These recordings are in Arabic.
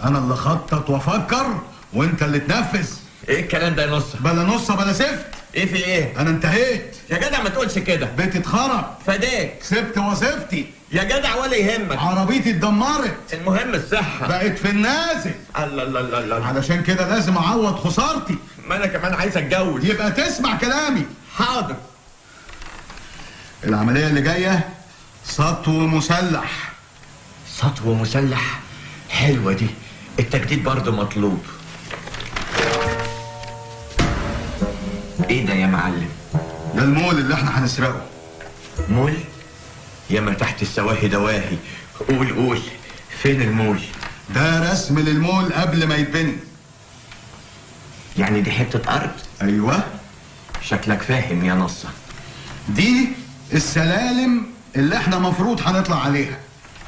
انا اللي خطط وافكر وانت اللي تنفذ. ايه الكلام ده يا نصة؟ بلا نصة بلا زفت. ايه في ايه؟ انا انتهيت يا جدع ما تقولش كده. بيتي اتخرب، فداك. سبت وظيفتي يا جدع ولا يهمك. عربيتي اتدمرت، المهم الصحة بقت في النازل. الله الله الله الله. علشان كده لازم اعوض خسارتي. ما انا كمان عايز اتجوز. يبقى تسمع كلامي. حاضر. العملية اللي جاية سطو مسلح. سطو مسلح؟ حلوة دي، التجديد برضه مطلوب. ايه ده يا معلم؟ ده المول اللي احنا هنسرقه. مول؟ يا ما تحت السواهي دواهي. قول قول، فين المول؟ ده رسم للمول قبل ما يتبني. يعني دي حتة أرض؟ ايوه. شكلك فاهم يا نصة. دي السلالم اللي احنا مفروض هنطلع عليها.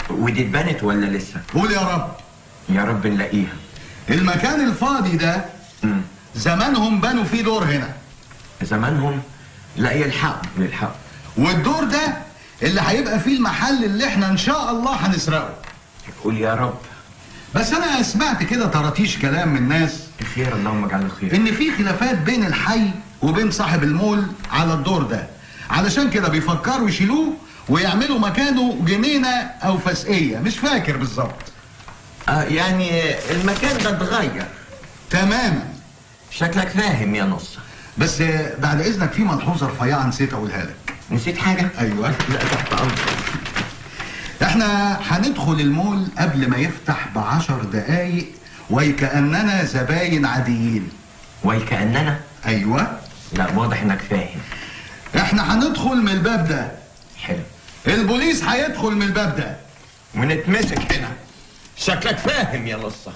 ودي اتبنت ولا لسه؟ قول يا رب. يا رب نلاقيها. المكان الفاضي ده زمانهم بنوا فيه دور هنا. زمانهم؟ لا يلحق. والدور ده اللي هيبقى فيه المحل اللي احنا ان شاء الله هنسرقه. قول يا رب. بس انا سمعت كده طراطيش كلام من ناس خير، اللهم اجعله خير، ان في خلافات بين الحي وبين صاحب المول على الدور ده، علشان كده بيفكروا يشيلوه ويعملوا مكانه جنينة او فسقية، مش فاكر بالظبط. يعني المكان ده اتغير تماما. شكلك فاهم يا نصة. بس بعد اذنك في ملحوظة رفيعة نسيت اقولها لك. نسيت حاجة؟ ايوه. لا تحت امرك. احنا هندخل المول قبل ما يفتح ب10 دقايق ويكأننا زباين عاديين. ويكأننا؟ ايوه. لا واضح انك فاهم. احنا هندخل من الباب ده. حلو. البوليس هيدخل من الباب ده ونتمسك هنا. شكلك فاهم يا نصة.